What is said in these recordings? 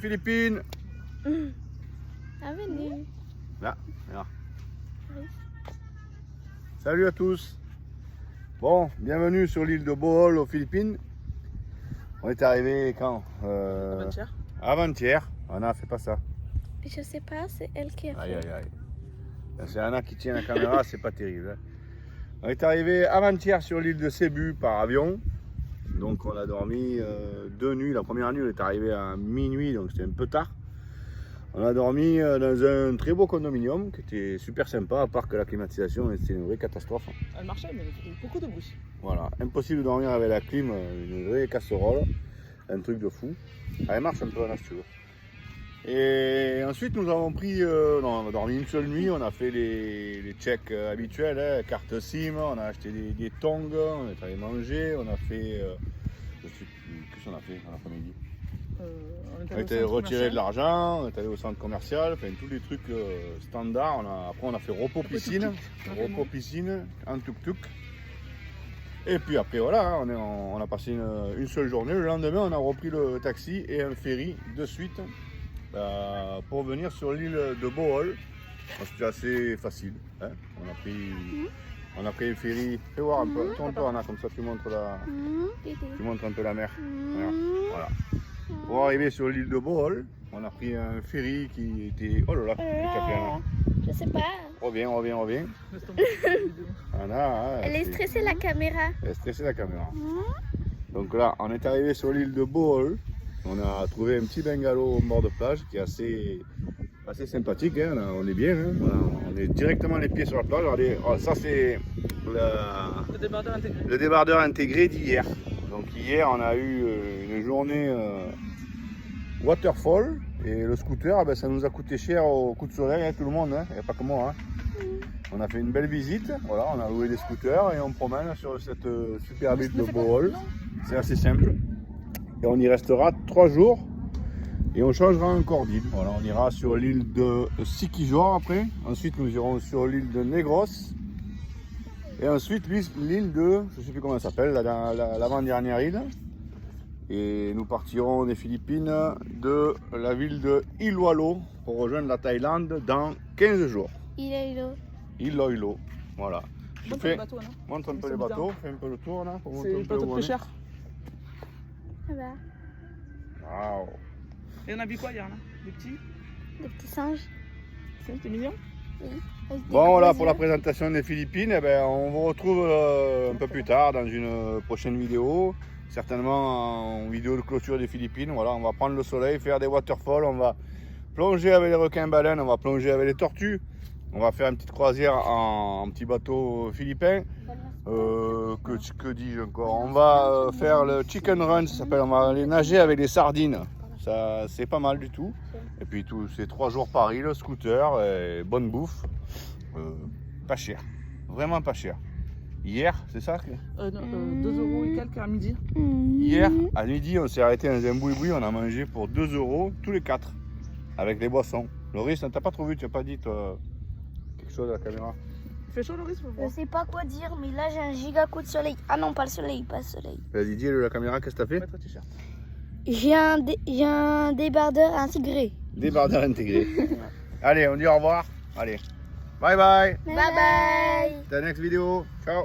Philippines. Ah, venez. Là, là. Oui. Salut à tous. Bon, bienvenue sur l'île de Bohol aux Philippines. On est arrivé quand Avant-hier. Avant-hier. Anna, fais pas ça. Je sais pas, c'est elle qui a Aïe, fait. aïe, aïe. C'est Anna qui tient la caméra, c'est pas terrible. Hein. On est arrivé avant-hier sur l'île de Cebu par avion. Donc on a dormi 2 nuits. La première nuit, on est arrivé à minuit, donc c'était un peu tard. On a dormi dans un très beau condominium qui était super sympa, à part que la climatisation c'était une vraie catastrophe. Elle marchait, mais il faisait beaucoup de bruit. Voilà, impossible de dormir avec la clim, une vraie casserole, un truc de fou. Elle marche un peu, là, si tu veux. Et ensuite, nous avons pris, non, on a dormi une seule nuit, on a fait les checks habituels, hein, carte SIM, on a acheté des tongs, on est allé manger, on a fait, je sais plus, qu'est-ce qu'on a fait dans l'après-midi? On est allé retirer de l'argent, on est allé au centre commercial, enfin tous les trucs standards. Après on a fait repos piscine, en tuk-tuk. Et puis après voilà, hein, on a passé une seule journée. Le lendemain on a repris le taxi et un ferry de suite pour venir sur l'île de Bohol. C'était assez facile. Hein. On a pris le ferry. Fais voir un peu, tourne-toi Anna, comme ça tu montres un peu la mer. Voilà. Pour arriver sur l'île de Bohol, on a pris un ferry qui était... Oh là là, Je sais pas. reviens. Anna, hein, Elle est stressée la caméra. Elle est stressée la caméra. Donc là, on est arrivé sur l'île de Bohol. On a trouvé un petit bungalow au bord de plage qui est assez sympathique. Hein. On est bien. Hein. Voilà, on est directement les pieds sur la plage. Regardez, ça c'est le débardeur intégré d'hier. Donc hier, on a eu une journée waterfall et le scooter, ben, ça nous a coûté cher au coup de soleil, hein, tout le monde, hein, et pas que moi. Hein. On a fait une belle visite, voilà, on a loué des scooters et on promène sur cette super île de Bohol. C'est assez simple. Et on y restera 3 jours et on changera encore d'île. Voilà, on ira sur l'île de Siquijor après. Ensuite, nous irons sur l'île de Negros. Et ensuite, l'île de, je ne sais plus comment elle s'appelle, l'avant-dernière île. Et nous partirons des Philippines de la ville de Iloilo pour rejoindre la Thaïlande dans 15 jours. Iloilo, voilà. Montre un peu les bateaux, fais un peu le tour là. C'est le bateau de pêcheurs. Ah bah, Waouh. Et on a vu quoi hier là? Des des petits singes. C'était mignon. Oui. Avec des Bon gros voilà pour la yeux. présentation des Philippines, eh ben, on vous retrouve un peu plus tard dans une prochaine vidéo, certainement en vidéo de clôture des Philippines. Voilà, on va prendre le soleil, faire des waterfalls, on va plonger avec les requins-baleines, on va plonger avec les tortues, on va faire une petite croisière en petit bateau philippin. Que dis-je encore? On va faire le chicken run, ça s'appelle, on va aller nager avec des sardines. Ça, c'est pas mal du tout. Et puis tous ces 3 jours Paris, le scooter, et bonne bouffe, pas cher, vraiment pas cher. Hier, c'est ça? 2 € et quelques à midi. Hier, à midi, on s'est arrêté dans un boui-boui, on a mangé pour 2 € tous les 4, avec les boissons. Loris, t'as pas trop vu, tu n'as pas dit toi, quelque chose à la caméra? Il fait chaud, Loris, pour Je voir. sais pas quoi dire, mais là j'ai un giga coup de soleil. Ah non, pas le soleil, pas le soleil. Vas-y, dis la caméra, qu'est-ce que t'as fait? Mettre un t-shirt. J'ai un débardeur intégré. Débardeur intégré. Allez, on dit au revoir. Allez, bye bye. Bye bye. Ta next vidéo. Ciao.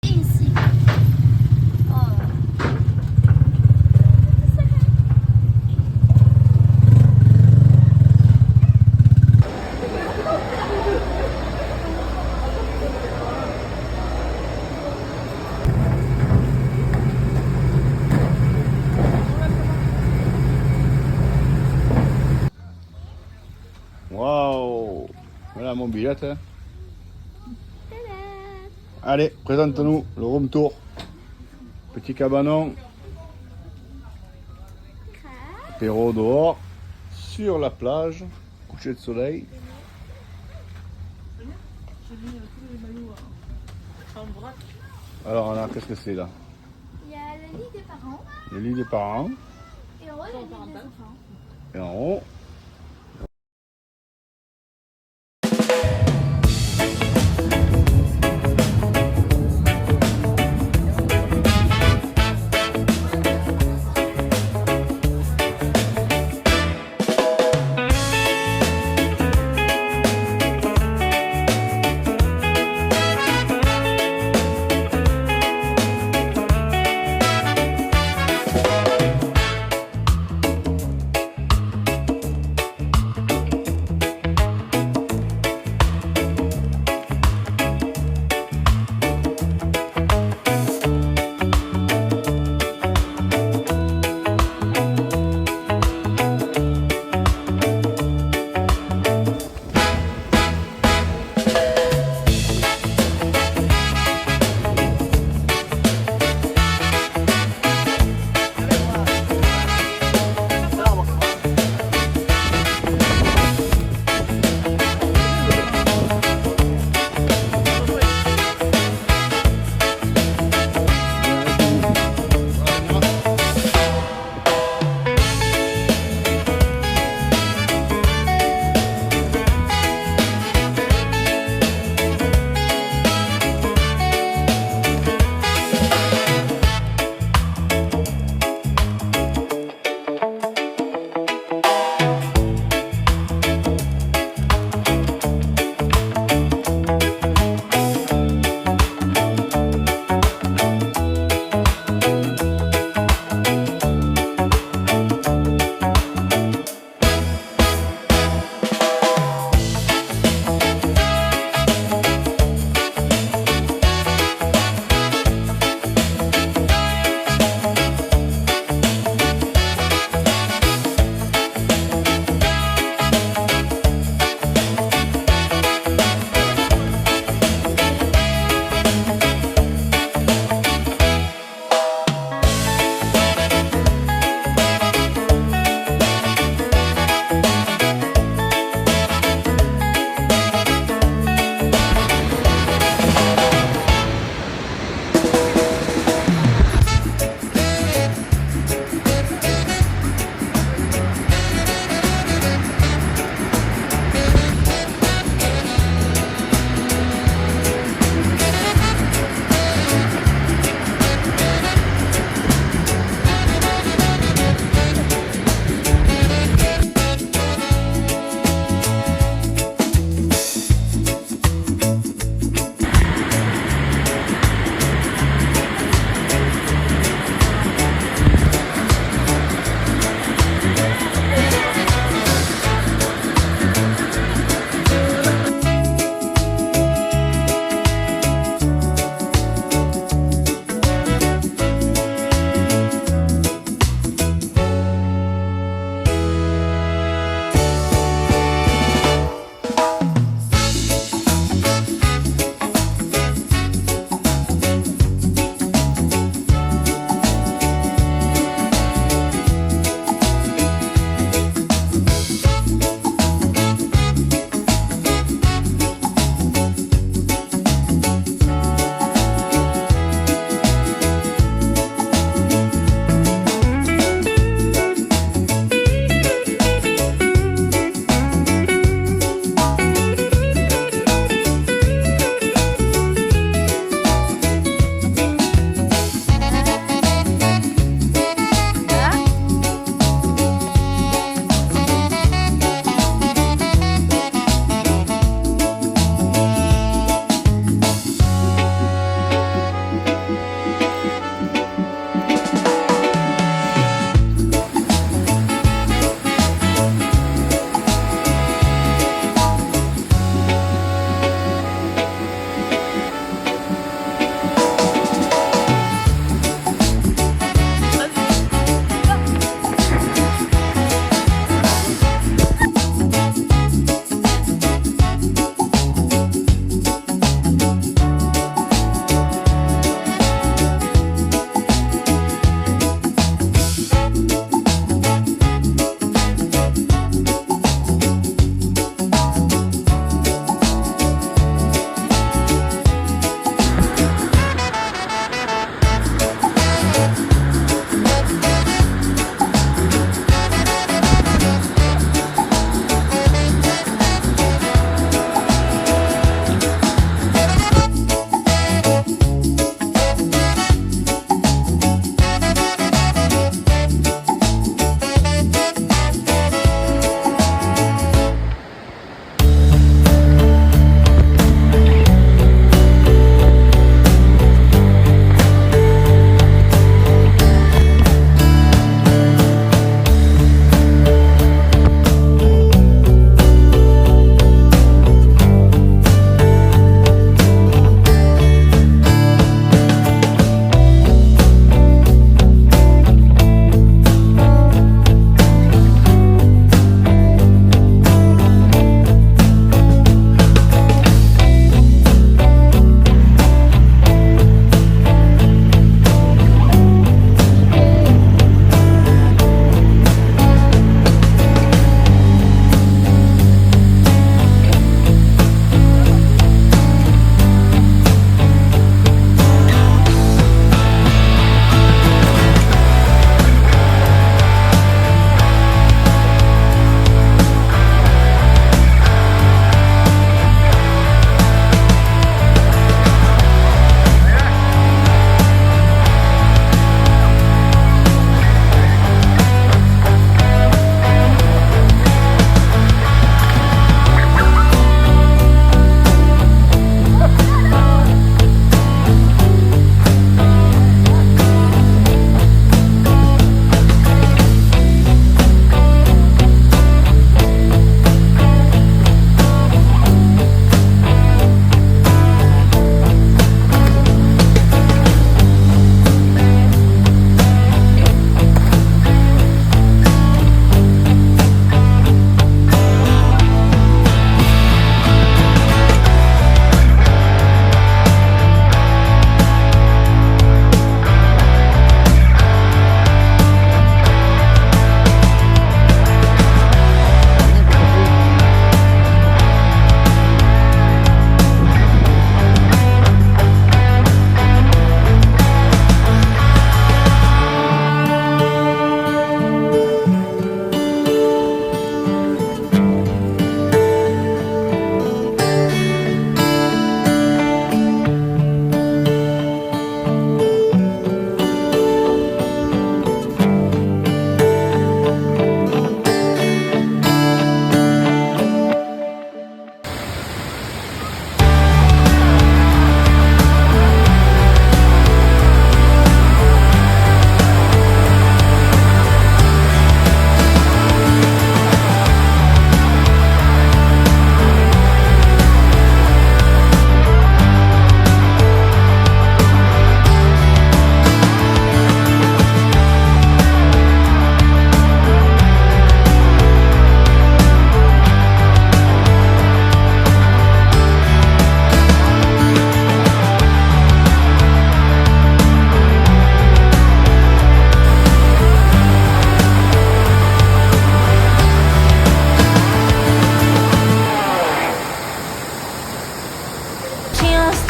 Ici. Oh. Waouh. Voilà mon billet. Hein. Allez, présente-nous le room tour. Petit cabanon. Apéro dehors, sur la plage, coucher de soleil. J'ai mis tous les maillots en vrac. Alors là, qu'est-ce que c'est là? Il y a le lit des parents Le lit des parents. et en haut, il y a le lit des enfants. Et en haut.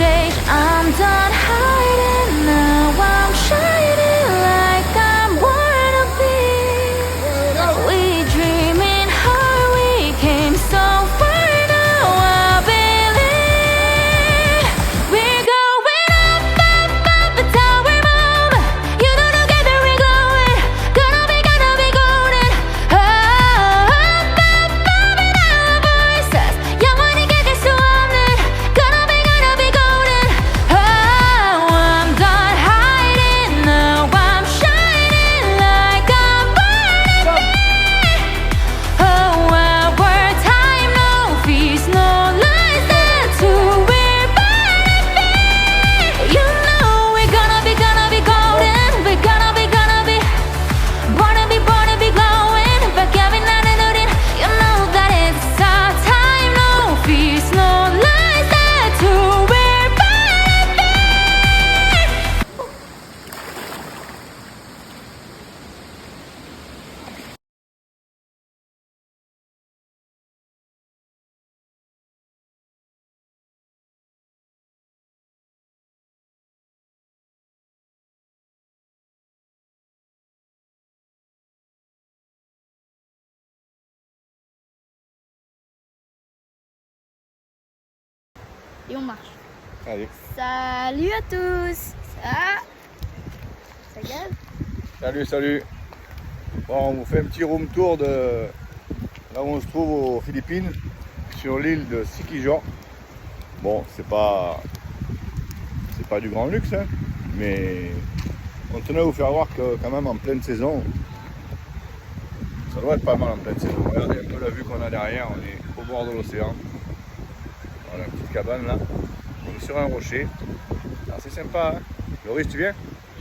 stage. I'm done hiding now. I'm shining like I'm born to be. We dreaming hard, we came so far now. I believe we're going up, up, up. That's how we move. You know together we're glowing. Gonna be golden. Oh, up, up, up in our voices. 영원히 객일 수 없는. Gonna be golden. Oh, I'm done hiding now. I'm shining like I'm born to be. Oh, our time, no fees, no lies. That's who we're born to be. You know we're gonna be golden. We're gonna be born to be glowing. 바뀌어진 나는 우린. You know that it's our time, no fears, no lies. That's who we're born to be. Et on marche. Allez. Salut à tous. Ça gave. Salut, salut. Bon, on vous fait un petit room tour de là où on se trouve aux Philippines, sur l'île de Siquijor. Bon, c'est pas du grand luxe, hein, mais on tenait à vous faire voir que quand même en pleine saison, ça doit être pas mal en pleine saison. Regardez un peu la vue qu'on a derrière, on est au bord de l'océan. Voilà, une petite cabane là, on est sur un rocher. Alors, c'est sympa, hein. Loris, tu viens?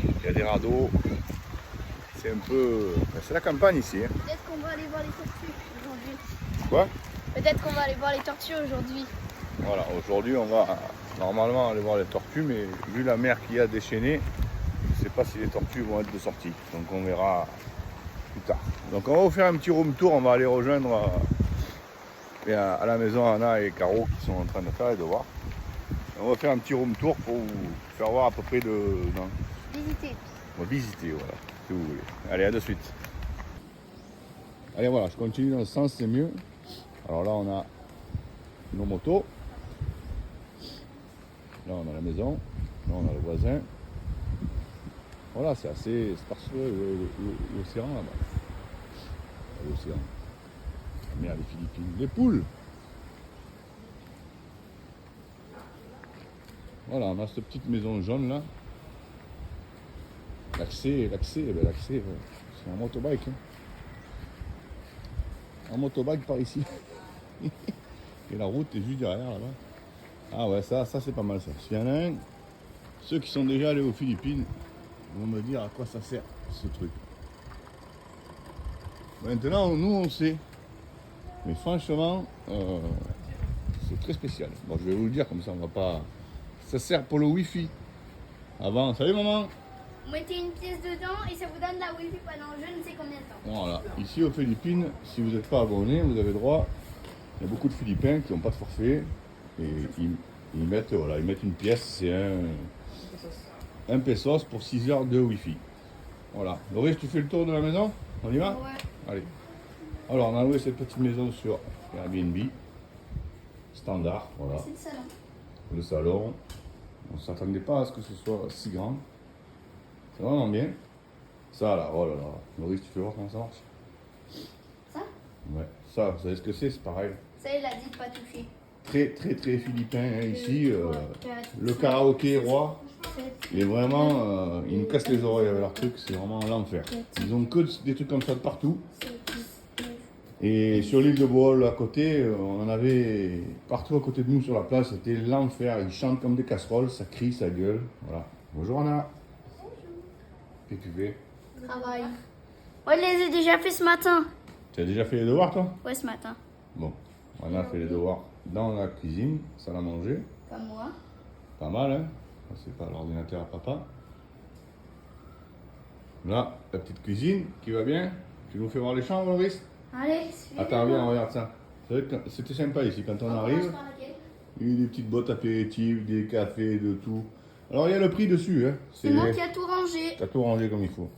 Il y a des radeaux. C'est un peu... c'est la campagne ici. Hein. Peut-être qu'on va aller voir les tortues aujourd'hui. Quoi? Peut-être qu'on va aller voir les tortues aujourd'hui. Voilà, aujourd'hui on va normalement aller voir les tortues, mais vu la mer qu'il y a déchaînée, je ne sais pas si les tortues vont être de sortie. Donc on verra plus tard. Donc on va vous faire un petit room tour, on va aller rejoindre à la maison Anna et Caro qui sont en train de faire les devoirs. On va faire un petit room tour pour vous faire voir à peu près Visiter. On va visiter, voilà, si vous voulez. Allez, à de suite. Allez, voilà, je continue dans le sens, c'est mieux. Alors là, on a nos motos. Là, on a la maison. Là, on a le voisin. Voilà, c'est assez spartieux, l'océan là-bas. L'océan. La mer des Philippines. Les poules. Voilà, on a cette petite maison jaune là. L'accès, c'est un motobike. Hein. Un motobike par ici. Et la route est juste derrière là-bas. Ah ouais, ça c'est pas mal ça. S'il y en a un, ceux qui sont déjà allés aux Philippines vont me dire à quoi ça sert ce truc. Maintenant, nous on sait. Mais franchement, c'est très spécial. Bon, je vais vous le dire comme ça, on va pas. Ça sert pour le Wi-Fi. Avant, salut maman. Vous mettez une pièce dedans et ça vous donne la wifi pendant je ne sais combien de temps. Voilà, ici aux Philippines, si vous n'êtes pas abonné, vous avez droit. Il y a beaucoup de Philippins qui n'ont pas de forfait et ils mettent une pièce, c'est un pesos pour 6 heures de Wi-Fi. Voilà. Loris, tu fais le tour de la maison? On y va? Ouais. Allez. Alors, on a loué cette petite maison sur Airbnb. Standard, voilà. C'est le salon. Le salon. On ne s'attendait pas à ce que ce soit si grand. C'est vraiment bien. Ça là, oh là là. Loris, tu fais voir comment ça marche? Ça? Ouais. Ça, vous savez ce que c'est? C'est pareil. Ça, il a dit de pas toucher. Très philippin hein, ici. Le karaoké roi. Et vraiment, ils nous cassent les oreilles avec leur truc. C'est vraiment l'enfer. Ils ont que des trucs comme ça de partout. Et sur l'île de Bohol à côté, on en avait partout à côté de nous sur la plage, c'était l'enfer. Ils chantent comme des casseroles, ça crie, ça gueule. Voilà. Bonjour Anna. Qu'est-ce que tu fais? Travail. Ouais, je les ai déjà fait ce matin. Tu as déjà fait les devoirs toi? Ouais, ce matin. Bon, Anna a fait les devoirs dans la cuisine, salle à manger. Comme moi. Pas mal hein? C'est pas l'ordinateur à papa. Là, la petite cuisine qui va bien. Tu nous fais voir les chambres, Loris? Allez, Attends, viens, regarde ça. C'est vrai que c'était sympa ici quand on arrive. Et des petites bottes apéritives, des cafés, de tout. Alors il y a le prix dessus. Hein. C'est moi qui a tout rangé. T'as tout rangé comme il faut.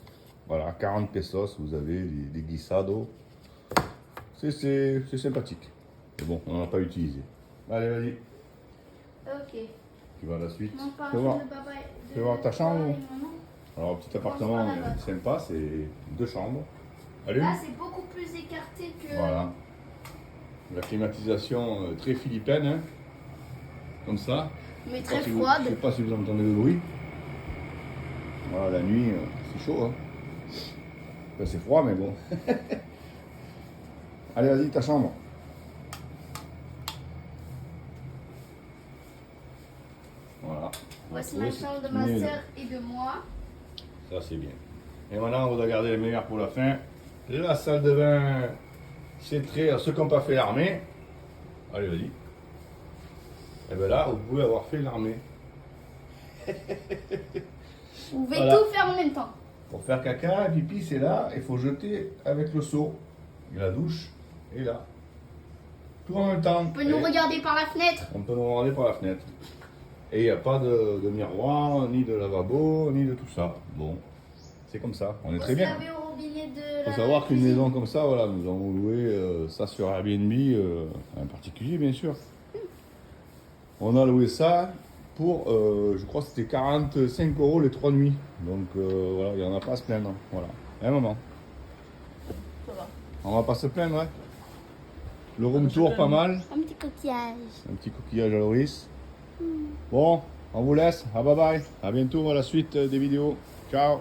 Voilà, 40 pesos, vous avez des guisados. C'est sympathique. Mais bon, on n'en a pas utilisé. Allez, vas-y. Ok. Tu vas à la suite. Mon père, Fais voir. de papa, Fais voir ta chambre. papa et maman. Alors, petit appartement sympa, c'est 2 chambres. Allez. Là, c'est beaucoup plus écarté que. Voilà. La climatisation très philippine, hein. Comme ça. Mais Je sais très pas si vous- froide. Je sais pas si vous entendez le bruit. Voilà, la nuit, c'est chaud. Hein. Enfin, c'est froid, mais bon. Allez, vas-y, ta chambre. Voilà. Voici Oui, ma c'est chambre de ma mieux. soeur et de moi. Ça, c'est bien. Et maintenant, on va garder le meilleur pour la fin. La salle de bain, c'est très. Ceux qui n'ont pas fait l'armée, allez, vas-y. Et bien là, vous pouvez avoir fait l'armée. Vous pouvez Voilà. tout faire en même temps. Pour faire caca, pipi, c'est là. Il faut jeter avec le seau. Et la douche est là. Tout en même temps. Vous pouvez nous Et regarder par la fenêtre. on peut nous regarder par la fenêtre. Et il n'y a pas de miroir, ni de lavabo, ni de tout ça. Bon, c'est comme ça. On est très bien. Vous savez au robinet de Il la faut savoir qu'une cuisine. maison comme ça, voilà, nous avons loué ça sur Airbnb, un particulier bien sûr. On a loué ça pour, je crois que c'était 45 € les 3 nuits. Donc voilà, il n'y en a pas à se plaindre. Voilà, un moment. Ça va. On va pas se plaindre, hein. Le room tour pas mal. Un petit coquillage. Un petit coquillage à Loris. Bon, on vous laisse. Ah, bye bye. À bientôt à la suite des vidéos. Ciao.